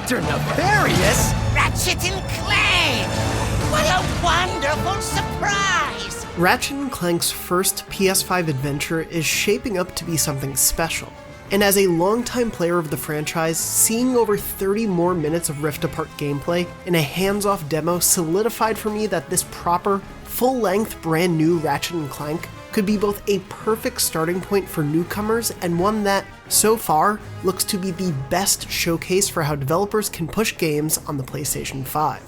Dr. Nefarious? Ratchet and Clank! What a wonderful surprise! Ratchet and Clank's first PS5 adventure is shaping up to be something special. And as a longtime player of the franchise, seeing over 30 more minutes of Rift Apart gameplay in a hands-off demo solidified for me that this proper, full-length, brand new Ratchet and Clank could be both a perfect starting point for newcomers and one that, so far, looks to be the best showcase for how developers can push games on the PlayStation 5.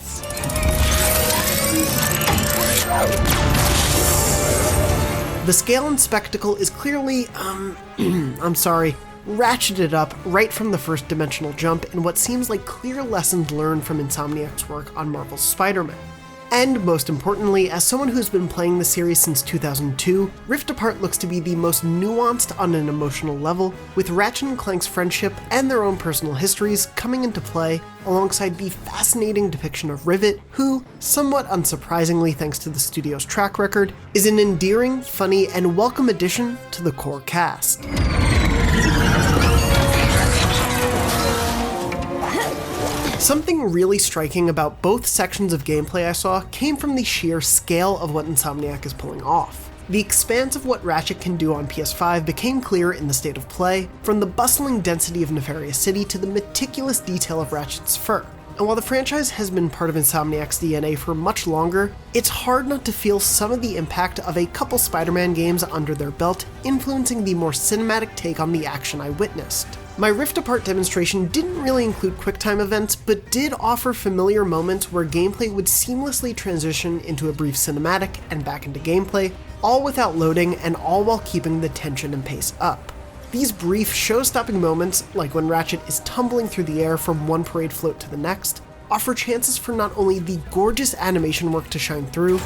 The scale and spectacle is clearly, ratcheted up right from the first dimensional jump in what seems like clear lessons learned from Insomniac's work on Marvel's Spider-Man. And most importantly, as someone who's been playing the series since 2002, Rift Apart looks to be the most nuanced on an emotional level, with Ratchet and Clank's friendship and their own personal histories coming into play alongside the fascinating depiction of Rivet, who, somewhat unsurprisingly thanks to the studio's track record, is an endearing, funny, and welcome addition to the core cast. Something really striking about both sections of gameplay I saw came from the sheer scale of what Insomniac is pulling off. The expanse of what Ratchet can do on PS5 became clear in the state of play, from the bustling density of Nefarious City to the meticulous detail of Ratchet's fur. And while the franchise has been part of Insomniac's DNA for much longer, it's hard not to feel some of the impact of a couple Spider-Man games under their belt, influencing the more cinematic take on the action I witnessed. My Rift Apart demonstration didn't really include QuickTime events, but did offer familiar moments where gameplay would seamlessly transition into a brief cinematic and back into gameplay, all without loading and all while keeping the tension and pace up. These brief show-stopping moments, like when Ratchet is tumbling through the air from one parade float to the next, offer chances for not only the gorgeous animation work to shine through,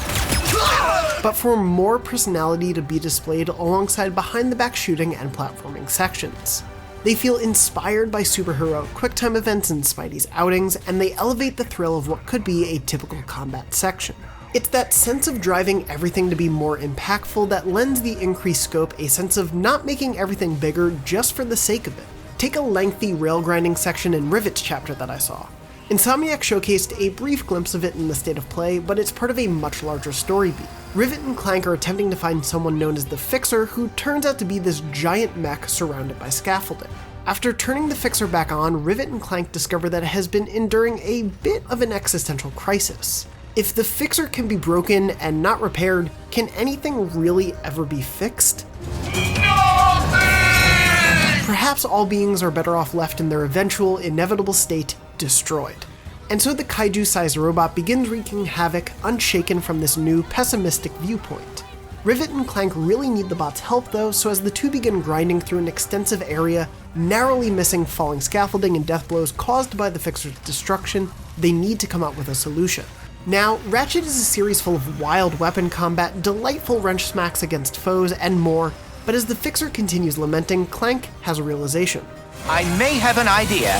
but for more personality to be displayed alongside behind-the-back shooting and platforming sections. They feel inspired by superhero QuickTime events in Spidey's outings, and they elevate the thrill of what could be a typical combat section. It's that sense of driving everything to be more impactful that lends the increased scope a sense of not making everything bigger just for the sake of it. Take a lengthy rail grinding section in Rivet's chapter that I saw. Insomniac showcased a brief glimpse of it in the state of play, but it's part of a much larger story beat. Rivet and Clank are attempting to find someone known as the Fixer, who turns out to be this giant mech surrounded by scaffolding. After turning the Fixer back on, Rivet and Clank discover that it has been enduring a bit of an existential crisis. If the Fixer can be broken and not repaired, can anything really ever be fixed? Perhaps all beings are better off left in their eventual, inevitable state, destroyed. And so the kaiju-sized robot begins wreaking havoc, unshaken from this new, pessimistic viewpoint. Rivet and Clank really need the bot's help though, so as the two begin grinding through an extensive area, narrowly missing falling scaffolding and death blows caused by the Fixer's destruction, they need to come up with a solution. Now, Ratchet is a series full of wild weapon combat, delightful wrench smacks against foes, and more, but as the Fixer continues lamenting, Clank has a realization. I may have an idea.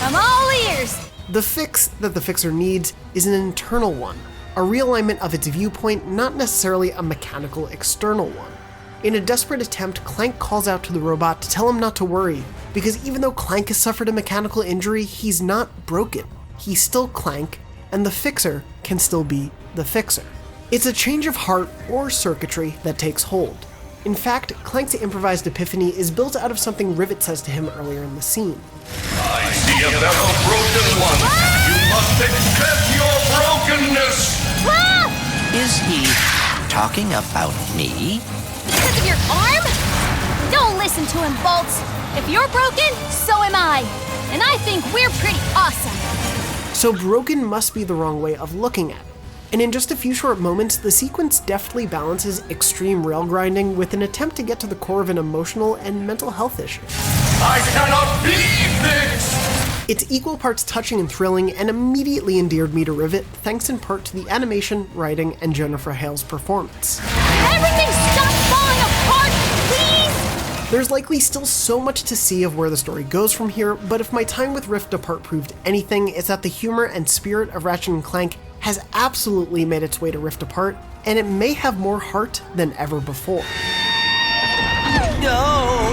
I'm all ears! The fix that the Fixer needs is an internal one, a realignment of its viewpoint, not necessarily a mechanical external one. In a desperate attempt, Clank calls out to the robot to tell him not to worry, because even though Clank has suffered a mechanical injury, he's not broken. He's still Clank, and the Fixer can still be the Fixer. It's a change of heart or circuitry that takes hold. In fact, Clank's improvised epiphany is built out of something Rivet says to him earlier in the scene. I see a fellow broken one. You must accept your brokenness. Is he talking about me? Because of your arm? Don't listen to him, Bolts. If you're broken, so am I. And I think we're pretty awesome. So broken must be the wrong way of looking at it. And in just a few short moments, the sequence deftly balances extreme rail grinding with an attempt to get to the core of an emotional and mental health issue. I cannot believe this! It's equal parts touching and thrilling, and immediately endeared me to Rivet, thanks in part to the animation, writing, and Jennifer Hale's performance. Everything stop falling apart, please! There's likely still so much to see of where the story goes from here, but if my time with Rift Apart proved anything, it's that the humor and spirit of Ratchet and Clank has absolutely made its way to Rift Apart, and it may have more heart than ever before. No!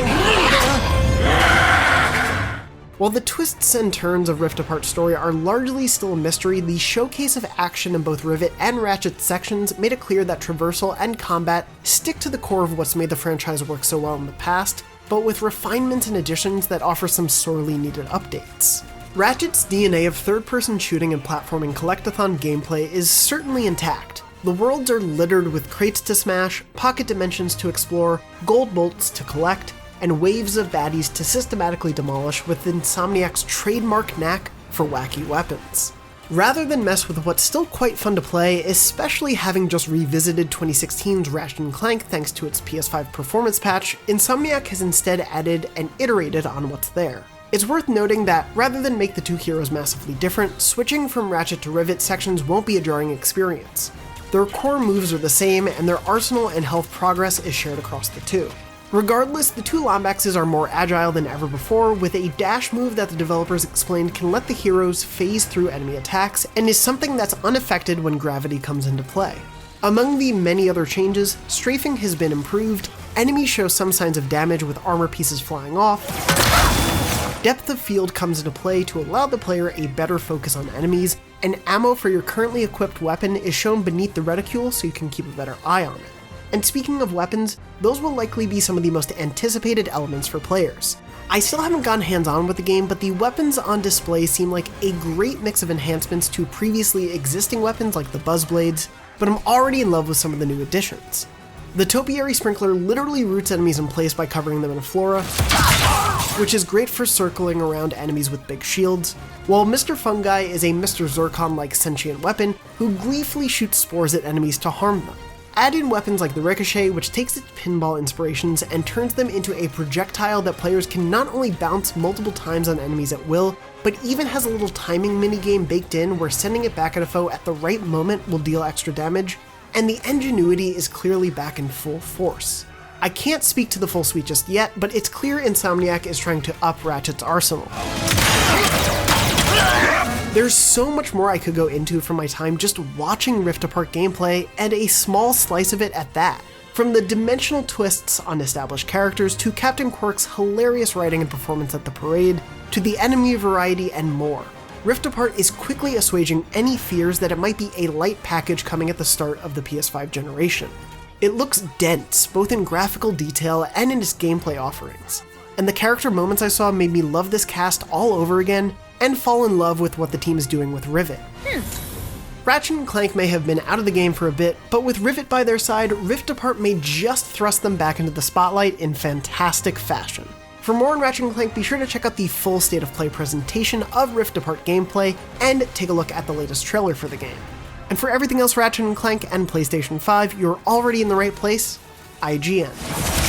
While the twists and turns of Rift Apart's story are largely still a mystery, the showcase of action in both Rivet and Ratchet's sections made it clear that traversal and combat stick to the core of what's made the franchise work so well in the past, but with refinements and additions that offer some sorely needed updates. Ratchet's DNA of third-person shooting and platforming collectathon gameplay is certainly intact. The worlds are littered with crates to smash, pocket dimensions to explore, gold bolts to collect, and waves of baddies to systematically demolish with Insomniac's trademark knack for wacky weapons. Rather than mess with what's still quite fun to play, especially having just revisited 2016's Ratchet and Clank thanks to its PS5 performance patch, Insomniac has instead added and iterated on what's there. It's worth noting that, rather than make the two heroes massively different, switching from Ratchet to Rivet sections won't be a jarring experience. Their core moves are the same, and their arsenal and health progress is shared across the two. Regardless, the two lombaxes are more agile than ever before, with a dash move that the developers explained can let the heroes phase through enemy attacks, and is something that's unaffected when gravity comes into play. Among the many other changes, strafing has been improved, enemies show some signs of damage with armor pieces flying off, depth of field comes into play to allow the player a better focus on enemies, and ammo for your currently equipped weapon is shown beneath the reticule so you can keep a better eye on it. And speaking of weapons, those will likely be some of the most anticipated elements for players. I still haven't gone hands-on with the game, but the weapons on display seem like a great mix of enhancements to previously existing weapons like the Buzzblades, but I'm already in love with some of the new additions. The Topiary Sprinkler literally roots enemies in place by covering them in flora, which is great for circling around enemies with big shields, while Mr. Fungi is a Mr. Zircon-like sentient weapon who gleefully shoots spores at enemies to harm them. Add in weapons like the Ricochet, which takes its pinball inspirations and turns them into a projectile that players can not only bounce multiple times on enemies at will, but even has a little timing minigame baked in where sending it back at a foe at the right moment will deal extra damage, and the ingenuity is clearly back in full force. I can't speak to the full suite just yet, but it's clear Insomniac is trying to up Ratchet's arsenal. There's so much more I could go into from my time just watching Rift Apart gameplay, and a small slice of it at that. From the dimensional twists on established characters, to Captain Quirk's hilarious writing and performance at the parade, to the enemy variety and more. Rift Apart is quickly assuaging any fears that it might be a light package coming at the start of the PS5 generation. It looks dense, both in graphical detail and in its gameplay offerings. And the character moments I saw made me love this cast all over again, and fall in love with what the team is doing with Rivet. Ratchet and Clank may have been out of the game for a bit, but with Rivet by their side, Rift Apart may just thrust them back into the spotlight in fantastic fashion. For more on Ratchet and Clank, be sure to check out the full State of Play presentation of Rift Apart gameplay, and take a look at the latest trailer for the game. And for everything else Ratchet and Clank and PlayStation 5, you're already in the right place, IGN.